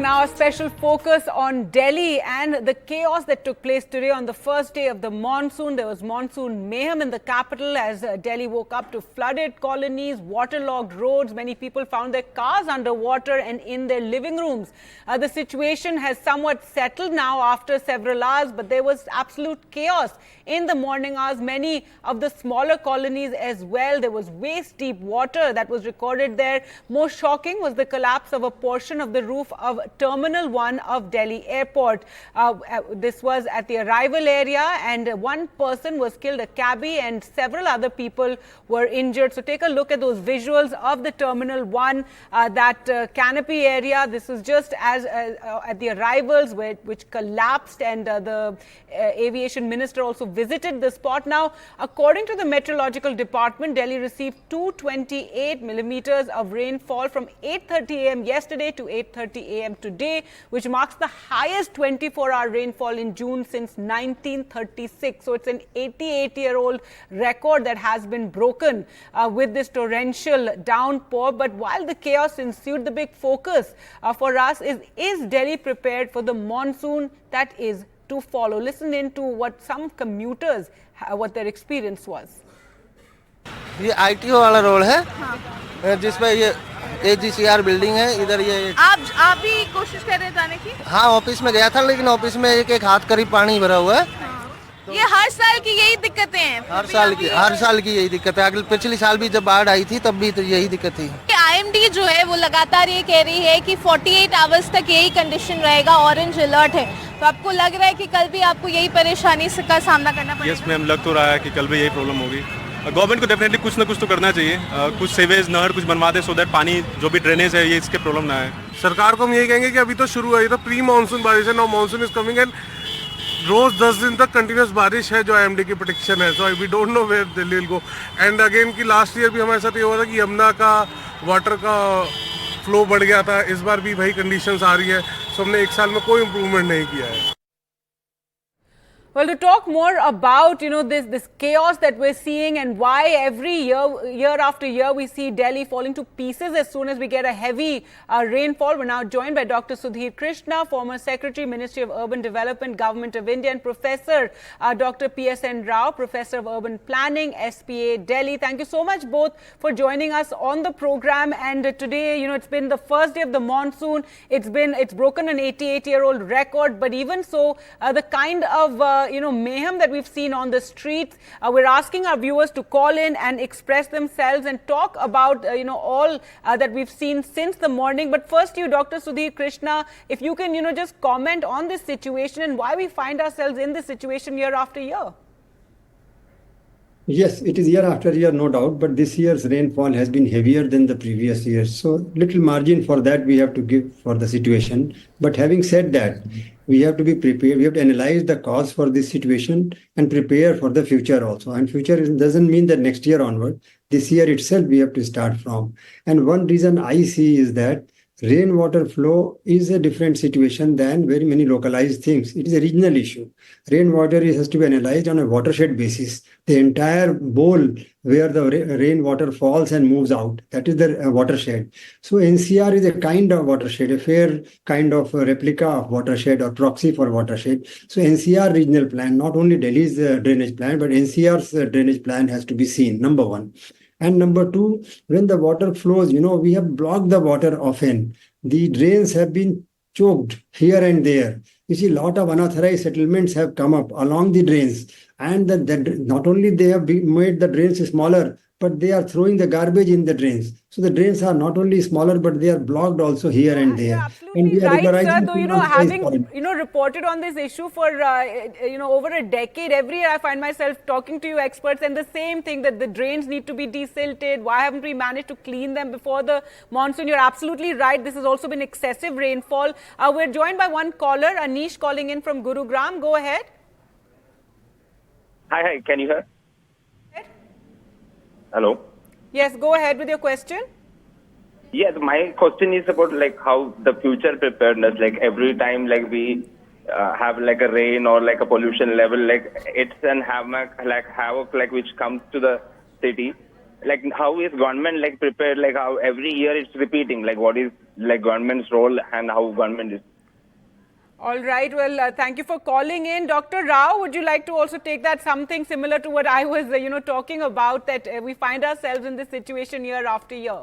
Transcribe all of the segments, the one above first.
Now a special focus on Delhi and the chaos that took place today on the first day of the monsoon. There was monsoon mayhem in the capital as Delhi woke up to flooded colonies, waterlogged roads. Many people found their cars underwater and in their living rooms. The situation has somewhat settled now after several hours, but there was absolute chaos in the morning hours. Many of the smaller colonies as well. There was waist-deep water that was recorded there. Most shocking was the collapse of a portion of the roof of Terminal 1 of Delhi Airport. This was at the arrival area, and one person was killed, a cabbie, and several other people were injured. So take a look at those visuals of the Terminal 1, that canopy area. This was just as at the arrivals which collapsed, and the aviation minister also visited the spot. Now, according to the meteorological department, Delhi received 228 millimeters of rainfall from 8:30 a.m. yesterday to 8:30 a.m. today, which marks the highest 24-hour rainfall in June since 1936. So it's an 88-year-old record that has been broken with this torrential downpour. But while the chaos ensued, the big focus for us is Delhi prepared for the monsoon that is to follow? Listen in to what some commuters, what their experience was. ये ITO वाला road है, जिसमें ये एजीसीआर building है इधर। ये आप भी कोशिश कर रहे हैं जाने की? हाँ, ऑफिस में गया था, लेकिन ऑफिस में एक हाथ करीब पानी भरा हुआ है। तो ये हर साल की यही दिक्कतें हैं? हर साल की यही दिक्कत है। अगले पिछली साल भी जब बाढ़ आई थी तब भी तो यही दिक्कत थी। आईएमडी जो है वो लगातार ये कह रही है कि 48 आवर्स तक यही कंडीशन रहेगा, ऑरेंज अलर्ट है। तो आपको लग रहा है कि कल भी आपको यही परेशानी का सामना करना पड़ेगा? यस मैम, लग तो रहा है कि कल भी यही प्रॉब्लम होगी। गवर्नमेंट को डेफिनेटली कुछ ना कुछ तो करना चाहिए, कुछ सीवेज नहर कुछ बनवा दे, सो दैट पानी जो भी ड्रेनेज है ये इसके प्रॉब्लम ना है। सरकार को हम यही कहेंगे कि अभी तो शुरू है, ये तो प्री मानसून बारिश है, now monsoon is coming and रोज 10 दिन तक कंटिन्यूस बारिश है जो आईएमडी की प्रेडिक्शन है। So we don't know where Delhi will go. And again कि लास्ट ईयर भी हमारे साथ ये हुआ था कि यमुना का वाटर का फ्लो बढ़ गया था, इस बार भी वही कंडीशंस आ रही है। सो हमने एक साल में कोई इम्प्रूवमेंट नहीं किया है। Well, to talk more about, this chaos that we're seeing and why every year after year, we see Delhi falling to pieces as soon as we get a heavy rainfall. We're now joined by Dr. Sudhir Krishna, former Secretary, Ministry of Urban Development, Government of India, and Professor Dr. PSN Rao, Professor of Urban Planning, SPA, Delhi. Thank you so much both for joining us on the program. And today, it's been the first day of the monsoon. It's broken an 88-year-old record, but even so, the kind of mayhem that we've seen on the streets. We're asking our viewers to call in and express themselves and talk about, all that we've seen since the morning. But first, you, Dr. Sudhir Krishna, if you can, just comment on this situation and why we find ourselves in this situation year after year. Yes, it is year after year, no doubt, but this year's rainfall has been heavier than the previous years. So little margin for that we have to give for the situation. But having said that, we have to be prepared. We have to analyze the cause for this situation and prepare for the future also. And future doesn't mean that next year onward. This year itself we have to start from. And one reason I see is that rainwater flow is a different situation than very many localized things. It is a regional issue. Rainwater has to be analyzed on a watershed basis. The entire bowl where the rainwater falls and moves out, that is the watershed. So NCR is a kind of watershed, a fair kind of replica of watershed or proxy for watershed. So NCR regional plan, not only Delhi's drainage plan, but NCR's drainage plan has to be seen, number one. And number two, when the water flows, we have blocked the water often. The drains have been choked here and there. You see, a lot of unauthorized settlements have come up along the drains. And not only they have made the drains smaller, but they are throwing the garbage in the drains. So the drains are not only smaller, but they are blocked also here and there. You're absolutely right, sir. Though, having, reported on this issue for, over a decade, every year I find myself talking to you experts and the same thing, that the drains need to be desilted. Why haven't we managed to clean them before the monsoon? You're absolutely right. This has also been excessive rainfall. We're joined by one caller, Anish, calling in from Gurugram. Go ahead. Hi. Can you hear? Hello? Yes, go ahead with your question. Yes, my question is about how the future preparedness, every time we have a rain or a pollution level, it's an havoc which comes to the city. How is government prepared, how every year it's repeating, what is like government's role and how government is. All right. Well, thank you for calling in. Dr. Rao, would you like to also take that something similar to what I was, talking about, that we find ourselves in this situation year after year?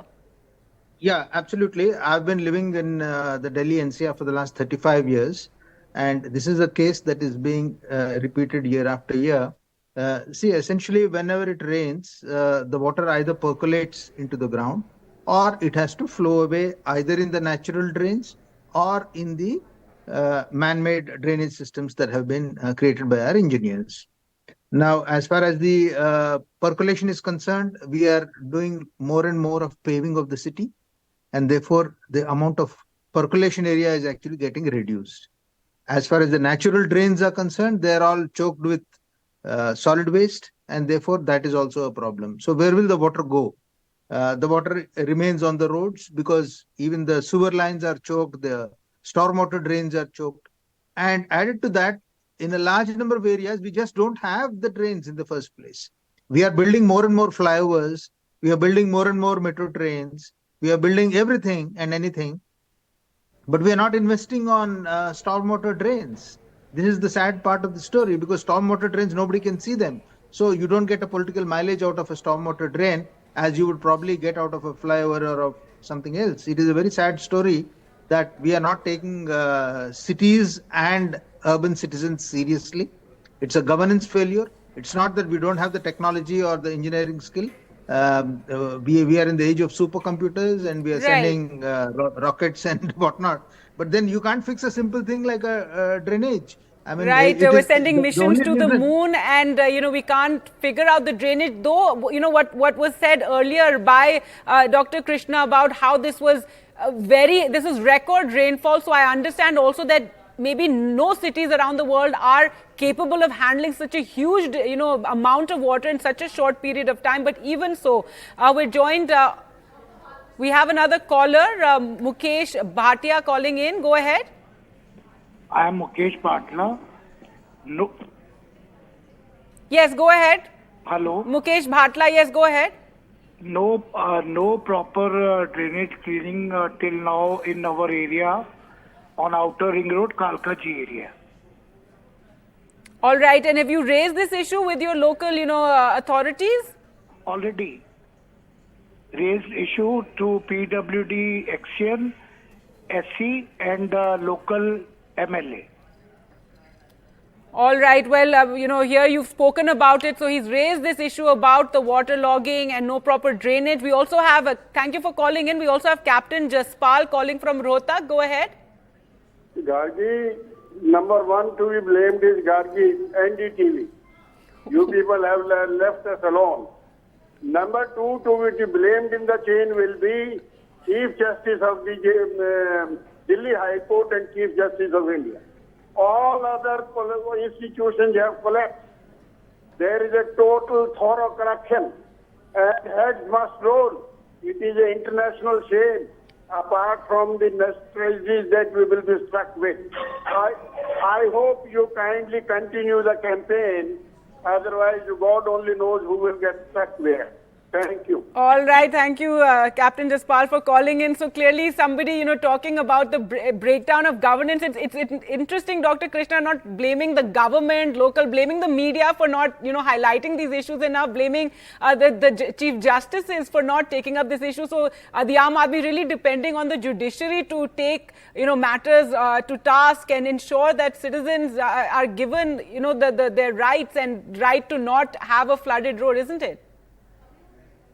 Yeah, absolutely. I've been living in the Delhi NCR for the last 35 years, and this is a case that is being repeated year after year. See, essentially, whenever it rains, the water either percolates into the ground or it has to flow away either in the natural drains or in the man-made drainage systems that have been created by our engineers. Now, as far as the percolation is concerned, we are doing more and more of paving of the city, and therefore the amount of percolation area is actually getting reduced. As far as the natural drains are concerned, they are all choked with solid waste, and therefore that is also a problem. So where will the water go? The water remains on the roads because even the sewer lines are choked, the stormwater drains are choked. And added to that, in a large number of areas, we just don't have the drains in the first place. We are building more and more flyovers, we are building more and more metro trains, we are building everything and anything, but we are not investing on stormwater drains. This is the sad part of the story, because stormwater drains, nobody can see them. So you don't get a political mileage out of a stormwater drain as you would probably get out of a flyover or of something else. It is a very sad story that we are not taking cities and urban citizens seriously. It's a governance failure. It's not that we don't have the technology or the engineering skill. We are in the age of supercomputers, and we are sending rockets and whatnot. But then you can't fix a simple thing like a drainage. I mean, we're sending missions to the moon, and we can't figure out the drainage. Though what was said earlier by Dr. Krishna about how this was this is record rainfall. So I understand also that maybe no cities around the world are capable of handling such a huge amount of water in such a short period of time. But even so, we're joined. We have another caller, Mukesh Bhatia, calling in. Go ahead. I am Mukesh Bhatla. No. Yes, go ahead. Hello. Mukesh Bhatla, yes, go ahead. No proper drainage cleaning till now in our area on Outer Ring Road, Kalkaji area. All right, and have you raised this issue with your local, authorities? Already raised issue to PWD, Action, SC, and local MLA. All right. Well, here you've spoken about it. So he's raised this issue about the water logging and no proper drainage. We also have thank you for calling in. We also have Captain Jaspal calling from Rohtak. Go ahead. Gargi, number one to be blamed is Gargi, NDTV. You people have left us alone. Number two to be blamed in the chain will be Chief Justice of the Delhi High Court and Chief Justice of India. All other institutions have collapsed. There is a total thorough corruption, and heads must roll. It is an international shame, apart from the tragedies that we will be struck with. I hope you kindly continue the campaign. Otherwise, God only knows who will get stuck there. Thank you. All right. Thank you, Captain Jaspal, for calling in. So clearly somebody, talking about the breakdown of governance. It's interesting, Dr. Krishna, not blaming the government, blaming the media for not, highlighting these issues, and now blaming the Chief Justices for not taking up this issue. So the Aam Aadmi really depending on the judiciary to take, matters to task and ensure that citizens are given, their rights and right to not have a flooded road, isn't it?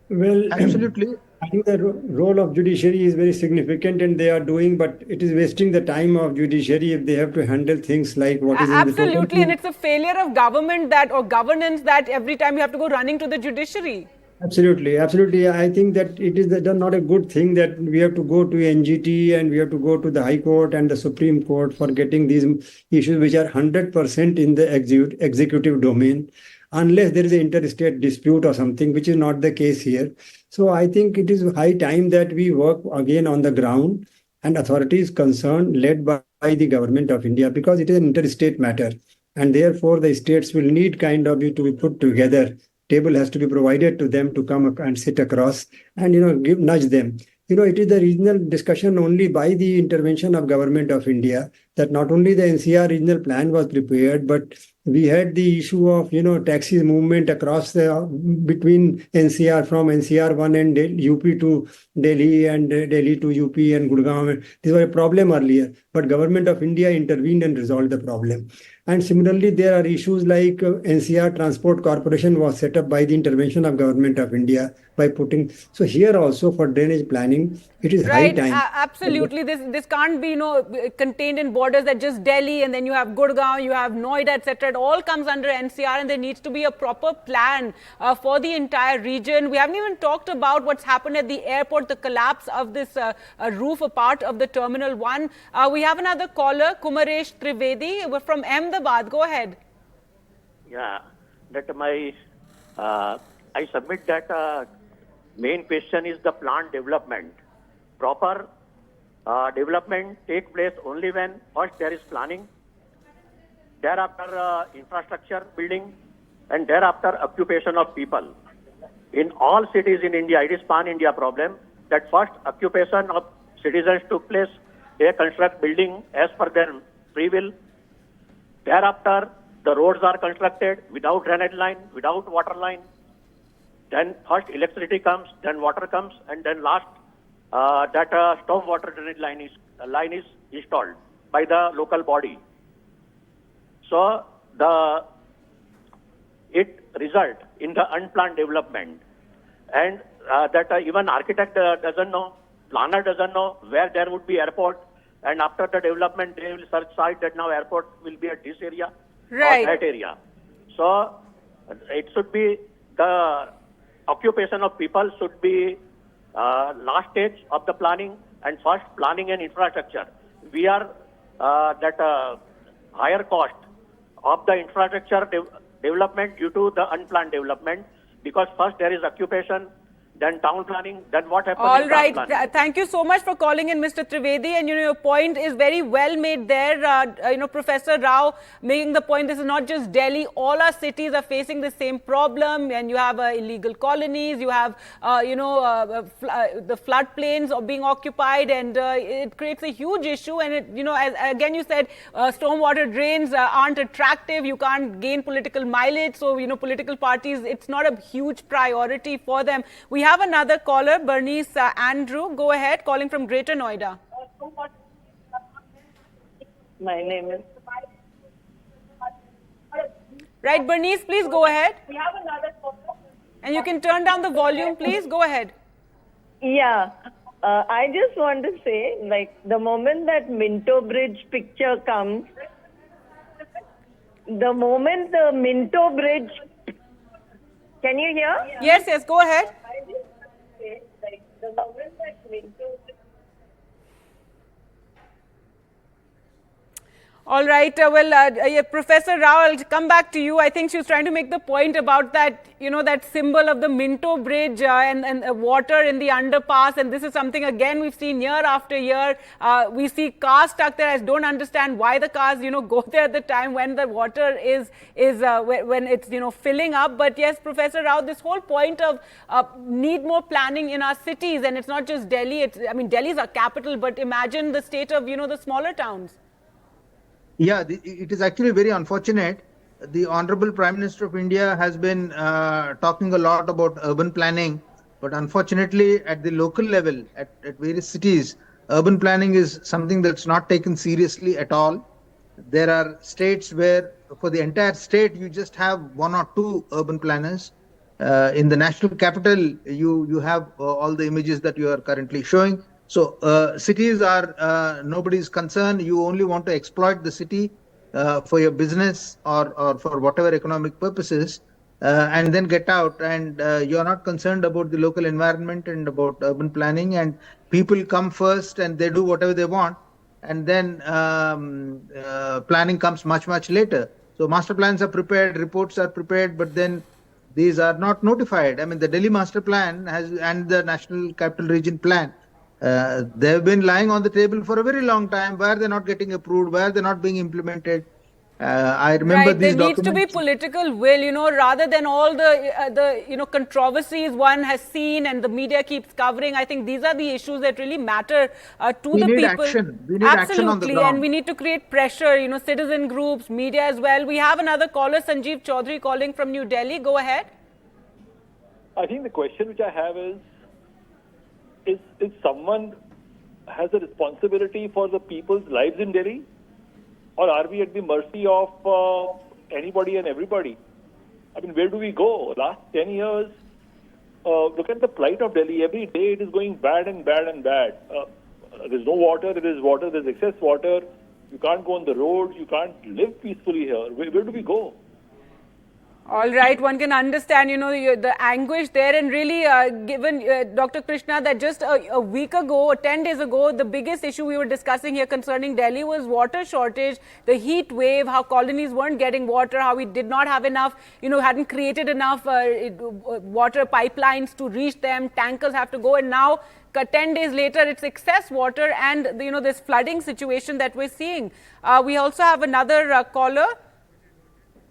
Well, absolutely. I think the role of judiciary is very significant, and they are doing, but it is wasting the time of judiciary if they have to handle things like what is absolutely, and it's a failure of government or governance that every time you have to go running to the judiciary. Absolutely. I think that it is not a good thing that we have to go to NGT and we have to go to the High Court and the Supreme Court for getting these issues which are 100% in the executive domain, unless there is an interstate dispute or something, which is not the case here. So I think it is high time that we work again on the ground, and authorities concerned led by the government of India, because it is an interstate matter, and therefore the states will need to be put together. Table has to be provided to them to come and sit across and nudge them. it is the regional discussion only by the intervention of Government of India, that not only the NCR regional plan was prepared, but we had the issue of, taxi movement across between NCR, from NCR 1 and UP to Delhi, and Delhi to UP and Gurgaon. This was a problem earlier, but Government of India intervened and resolved the problem. And similarly, there are issues like NCR Transport Corporation was set up by the intervention of Government of India by putting. So here also for drainage planning, it is high Right, time. absolutely. This can't be contained in borders that just Delhi, and then you have Gurgaon, you have Noida, etc. It all comes under NCR, and there needs to be a proper plan for the entire region. We haven't even talked about what's happened at the airport, the collapse of this roof, a part of the Terminal 1. We have another caller, Kumaresh Trivedi. We're from Ahmedabad. Go ahead. Yeah, that I submit that main question is the plant development. Proper development take place only when first there is planning, thereafter infrastructure building, and thereafter occupation of people. In all cities in India, it is pan-India problem that first occupation of citizens took place. They construct building as per their free will. Thereafter, the roads are constructed without drainage line, without water line. Then first electricity comes, then water comes, and then last that storm water drainage line is installed by the local body. So it result in the unplanned development, and that even architect doesn't know, planner doesn't know where there would be airport, and after the development they will search site that now airport will be at this area or that area. So it should be the occupation of people should be last stage of the planning, and first planning and infrastructure. We are that higher cost of the infrastructure development due to the unplanned development, because first there is occupation, then town planning, then what happens? All right. Thank you so much for calling in, Mr. Trivedi. And your point is very well made there. Professor Rao making the point, this is not just Delhi. All our cities are facing the same problem. And you have illegal colonies. You have, the floodplains are being occupied, and it creates a huge issue. And as again you said, stormwater drains aren't attractive. You can't gain political mileage. So political parties, it's not a huge priority for them. We have another caller, Bernice Andrew. Go ahead, calling from Greater Noida. My name is... Right, Bernice, please go ahead. We have another caller. And you can turn down the volume, please. Go ahead. Yeah. I just want to say, like, the moment that Minto Bridge picture comes, the moment the Minto Bridge... Can you hear? Yes, go ahead. All right. Professor Rao, I'll come back to you. I think she was trying to make the point about that, that symbol of the Minto Bridge and water in the underpass. And this is something, again, we've seen year after year. We see cars stuck there. I don't understand why the cars, go there at the time when the water is when it's, filling up. But yes, Professor Rao, this whole point of need more planning in our cities. And it's not just Delhi. Delhi is our capital, but imagine the state of, the smaller towns. Yeah, it is actually very unfortunate. The Honorable Prime Minister of India has been talking a lot about urban planning, but unfortunately at the local level, at various cities, urban planning is something that's not taken seriously at all. There are states where for the entire state, you just have one or two urban planners. In the national capital, you have all the images that you are currently showing. So cities are nobody's concern. You only want to exploit the city for your business or for whatever economic purposes, and then get out. And you are not concerned about the local environment and about urban planning. And people come first and they do whatever they want. And then planning comes much later. So master plans are prepared, reports are prepared, but then these are not notified. The Delhi master plan and the National Capital Region plan. They have been lying on the table for a very long time. Why are they not getting approved? Why are they not being implemented? I remember Right, these there needs to be documents. political will, rather than all the controversies one has seen and the media keeps covering. I think these are the issues that really matter to We the need people. action. We need action on the Absolutely, and ground. we need to create pressure, citizen groups, media as well. We have another caller, Sanjeev Chaudhary, calling from New Delhi. Go ahead. I think the question which I have is someone has a responsibility for the people's lives in Delhi? Or are we at the mercy of anybody and everybody? I mean, where do we go? Last 10 years, look at the plight of Delhi. Every day it is going bad and bad and bad. There's no water, there is water, there's excess water. You can't go on the road, you can't live peacefully here. Where do we go? All right, one can understand, the anguish there, and really given Dr. Krishna that just a week ago or 10 days ago, the biggest issue we were discussing here concerning Delhi was water shortage, the heat wave, how colonies weren't getting water, how we did not have enough, hadn't created enough water pipelines to reach them, tankers have to go, and now 10 days later, it's excess water and, this flooding situation that we're seeing. We also have another caller.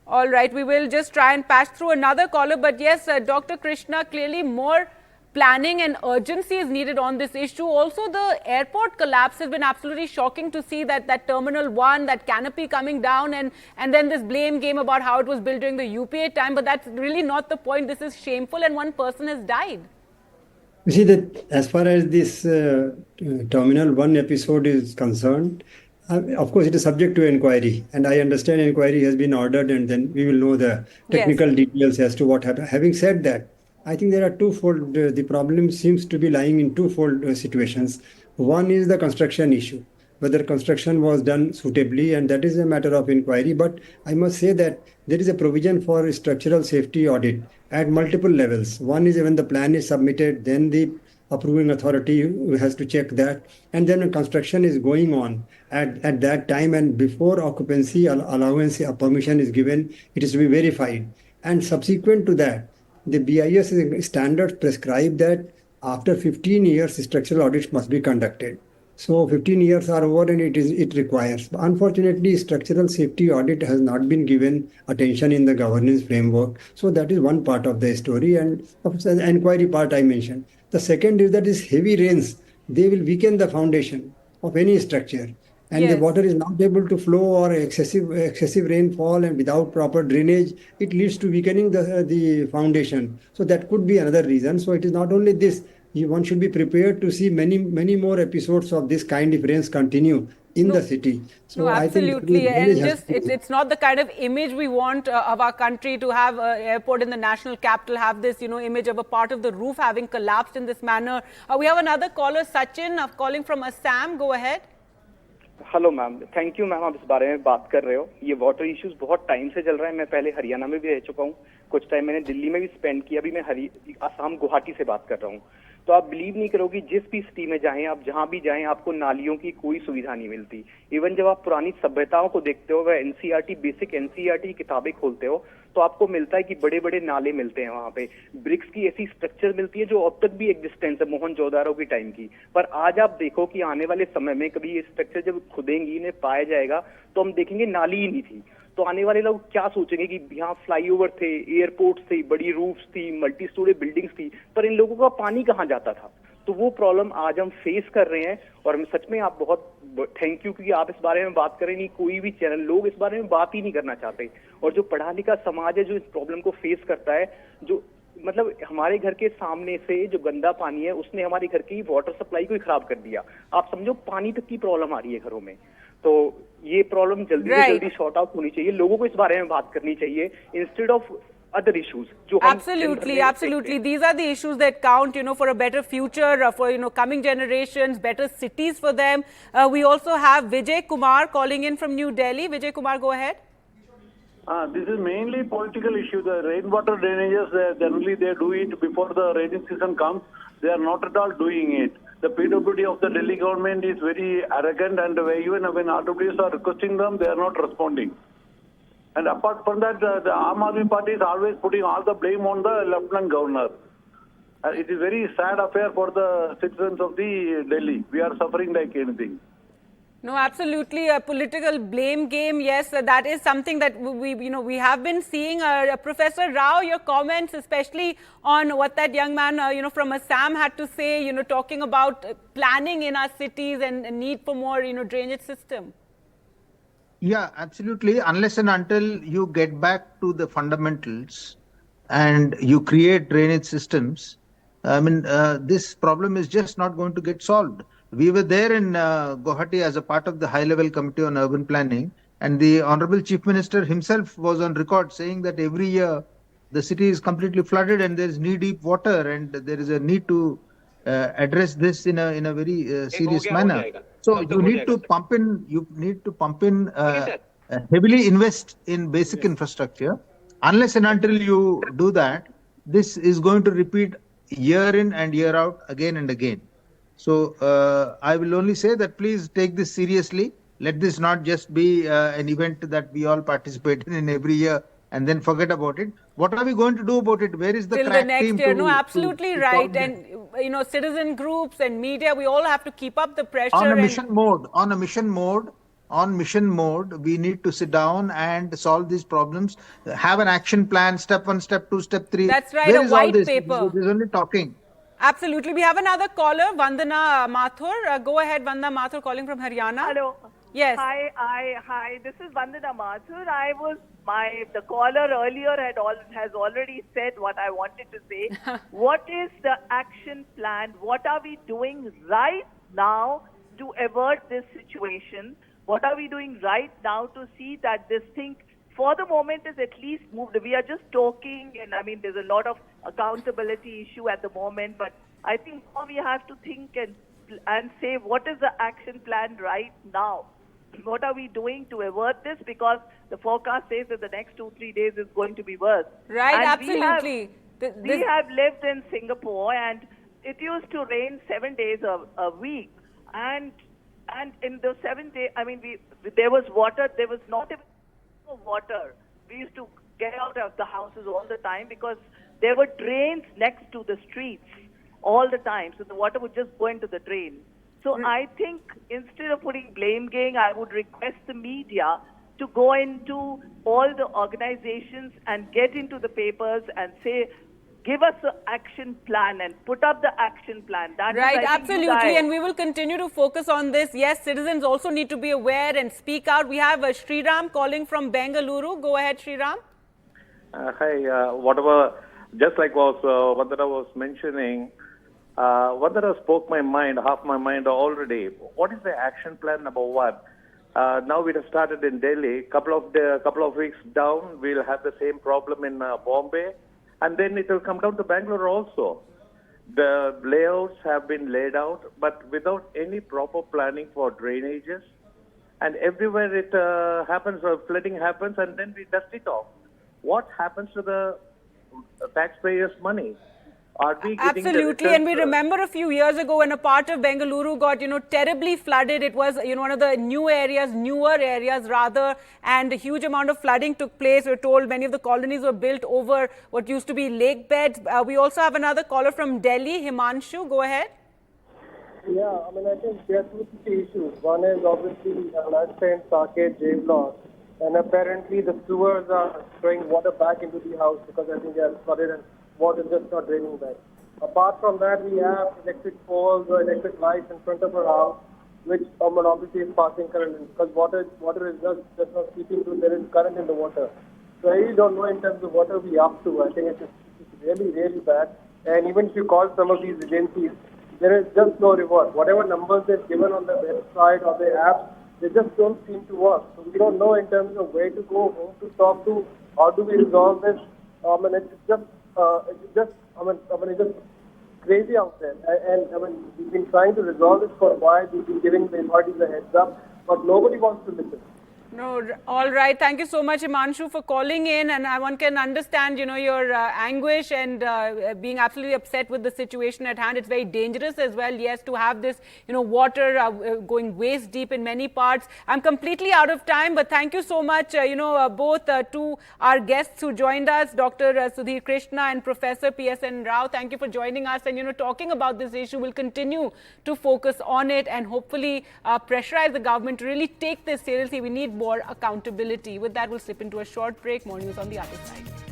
All right, we will just try and pass through another caller. But yes, Dr. Krishna, clearly more planning and urgency is needed on this issue. Also, the airport collapse has been absolutely shocking to see that Terminal 1, that canopy coming down and then this blame game about how it was built during the UPA time. But that's really not the point. This is shameful and one person has died. You see that as far as this Terminal 1 episode is concerned, of course, it is subject to inquiry, and I understand inquiry has been ordered, and then we will know the technical details as to what happened. Having said that, I think there are twofold. The problem seems to be lying in twofold situations. One is the construction issue, whether construction was done suitably, and that is a matter of inquiry. But I must say that there is a provision for a structural safety audit at multiple levels. One is when the plan is submitted, then the approving authority has to check that, and then when construction is going on at that time and before occupancy allowance permission is given, it is to be verified, and subsequent to that the BIS standards prescribe that after 15 years structural audits must be conducted. So 15 years are over and it requires. Unfortunately, structural safety audit has not been given attention in the governance framework. So that is one part of the story, and of the inquiry part I mentioned. The second is that is heavy rains, they will weaken the foundation of any structure. And the water is not able to flow, or excessive rainfall and without proper drainage, it leads to weakening the foundation. So that could be another reason. So it is not only this. One should be prepared to see many more episodes of this kind if rains continue in the city. So absolutely, I think and just it's not the kind of image we want of our country to have. Airport in the national capital have this image of a part of the roof having collapsed in this manner. We have another caller, Sachin, calling from Assam. Go ahead. Hello ma'am, thank you ma'am, आप इस बारे में बात कर रहे हो. ये water issues बहुत टाइम से चल रहा है. मैं पहले हरियाणा में भी रह चुका हूँ, कुछ टाइम मैंने दिल्ली में भी स्पेंड किया. अभी मैं असम गुवाहाटी से बात कर रहा हूँ. तो आप बिलीव नहीं करोगे, जिस भी सिटी में जाएं आप, जहां भी जाएं, आपको नालियों की कोई सुविधा नहीं मिलती. इवन जब आप पुरानी सभ्यताओं को देखते हो, वह एनसीईआरटी बेसिक एनसीईआरटी किताबें खोलते हो, तो आपको मिलता है कि बड़े बड़े नाले मिलते हैं वहां पे. ब्रिक्स की ऐसी स्ट्रक्चर मिलती है जो अब तक भी एग्जिस्टेंस है, मोहनजोदारो की टाइम की. पर आज आप देखो कि आने वाले समय में कभी ये स्ट्रक्चर जब खुदेंगी, इन्हें पाया जाएगा, तो हम देखेंगे नाली ही नहीं थी. तो आने वाले लोग क्या सोचेंगे कि यहाँ फ्लाईओवर थे, एयरपोर्ट्स थे, बड़ी रूफ्स थी, मल्टी स्टोरी बिल्डिंग्स थी, पर इन लोगों का पानी कहाँ जाता था. तो वो प्रॉब्लम आज हम फेस कर रहे हैं. और सच में आप बहुत थैंक यू, क्योंकि आप इस बारे में बात करें. नहीं, कोई भी चैनल, लोग इस बारे में बात ही नहीं करना चाहते. और जो पढ़ा लिखा समाज है जो इस प्रॉब्लम को फेस करता है, जो मतलब हमारे घर के सामने से जो गंदा पानी है उसने हमारे घर की वाटर सप्लाई को ही खराब कर दिया. आप समझो पानी तक की प्रॉब्लम आ रही है घरों में. तो ये प्रॉब्लम जल्दी से जल्दी सॉर्ट आउट होनी चाहिए. लोगों को इस बारे में बात करनी चाहिए instead of other issues. Absolutely. These are the issues that count, for a better future, for, coming generations, better cities for them. We also have Vijay Kumar calling in from New Delhi. Vijay Kumar, go ahead. This is mainly political issue. The rainwater drainages, generally they do it before the rainy season comes. They are not at all doing it. The PWD of the Delhi government is very arrogant, and even when RWDs are requesting them, they are not responding. And apart from that, the Aam Aadmi Party is always putting all the blame on the Lieutenant Governor. It is very sad affair for the citizens of the Delhi. We are suffering like anything. No, absolutely a political blame game. Yes, that is something that we have been seeing. Professor Rao, your comments, especially on what that young man, from Assam had to say, talking about planning in our cities and need for more, drainage system. Yeah, absolutely. Unless and until you get back to the fundamentals and you create drainage systems, I mean, this problem is just not going to get solved. We were there in Guwahati as a part of the high level committee on urban planning, and the Honorable Chief Minister himself was on record saying that every year the city is completely flooded and there is knee deep water, and there is a need to address this in a very serious manner. So you need to pump in. You need to pump in. Heavily invest in basic infrastructure. Unless and until you do that, this is going to repeat year in and year out again and again. So I will only say that please take this seriously. Let this not just be an event that we all participate in every year and then forget about it. What are we going to do about it? Where is the Till the crack next team year. to, No, absolutely to right. solve this? And, citizen groups and media, we all have to keep up the pressure. On a mission mode, we need to sit down and solve these problems. Have an action plan, step 1, step 2, step 3. That's right, Where a is all white this? paper. This is only talking. Absolutely. We have another caller, Vandana Mathur. Go ahead, Vandana Mathur, calling from Haryana. Hello. Yes. Hi. This is Vandana Mathur. The caller earlier has already said what I wanted to say. What is the action plan? What are we doing right now to avert this situation? What are we doing right now to see that this thing, for the moment, is at least moved? We are just talking, and I mean, there's a lot of accountability issue at the moment, but I think now we have to think and say, what is the action plan right now? What are we doing to avert this? Because the forecast says that the next 2-3 days is going to be worse. Right, and absolutely. We have lived in Singapore, and it used to rain 7 days a week. And in those 7 days, I mean, there was water. There was not even water. We used to get out of the houses all the time because there were drains next to the streets all the time. So the water would just go into the drain. So I think instead of putting blame game, I would request the media to go into all the organizations and get into the papers and say, give us an action plan and put up the action plan. That right, is, absolutely. And we will continue to focus on this. Yes, citizens also need to be aware and speak out. We have Sriram calling from Bengaluru. Go ahead, Sriram. Hi, just like Vandana was mentioning, Vandana spoke half my mind already. What is the action plan number one? Now we have started in Delhi. Couple of weeks down, we'll have the same problem in Bombay, and then it will come down to Bangalore also. The layouts have been laid out, but without any proper planning for drainages, and everywhere it happens, flooding happens, and then we dust it off. What happens to the taxpayers' money? Are we getting absolutely, and we remember a few years ago when a part of Bengaluru got, terribly flooded. It was, one of the newer areas rather, and a huge amount of flooding took place. We're told many of the colonies were built over what used to be lake beds. We also have another caller from Delhi, Himanshu. Go ahead. Yeah, I mean, I think there are two issues. One is obviously Nashta, Saket, J block, and apparently the sewers are throwing water back into the house because I think they are flooded and water is just not draining back. Apart from that, we have electric poles or electric lights in front of our house, which obviously is passing current because water is just not keeping to. There is current in the water. So I really don't know in terms of what are we up to. I think it's really, really bad. And even if you call some of these agencies, there is just no reward. Whatever numbers they've given on the website or the apps, they just don't seem to work. So we don't know in terms of where to go, who to talk to, how do we resolve this. It's just crazy out there. And we've been trying to resolve this for a while. We've been giving the authorities a heads up, but nobody wants to listen. No, all right. Thank you so much, Himanshu, for calling in. And one can understand, your anguish and being absolutely upset with the situation at hand. It's very dangerous as well, yes, to have this, water going waist deep in many parts. I'm completely out of time, but thank you so much, both to our guests who joined us, Dr. Sudhir Krishna and Professor PSN Rao. Thank you for joining us and, talking about this issue. We'll continue to focus on it and hopefully pressurize the government to really take this seriously. We need more accountability. With that, we'll slip into a short break. More news on the other side.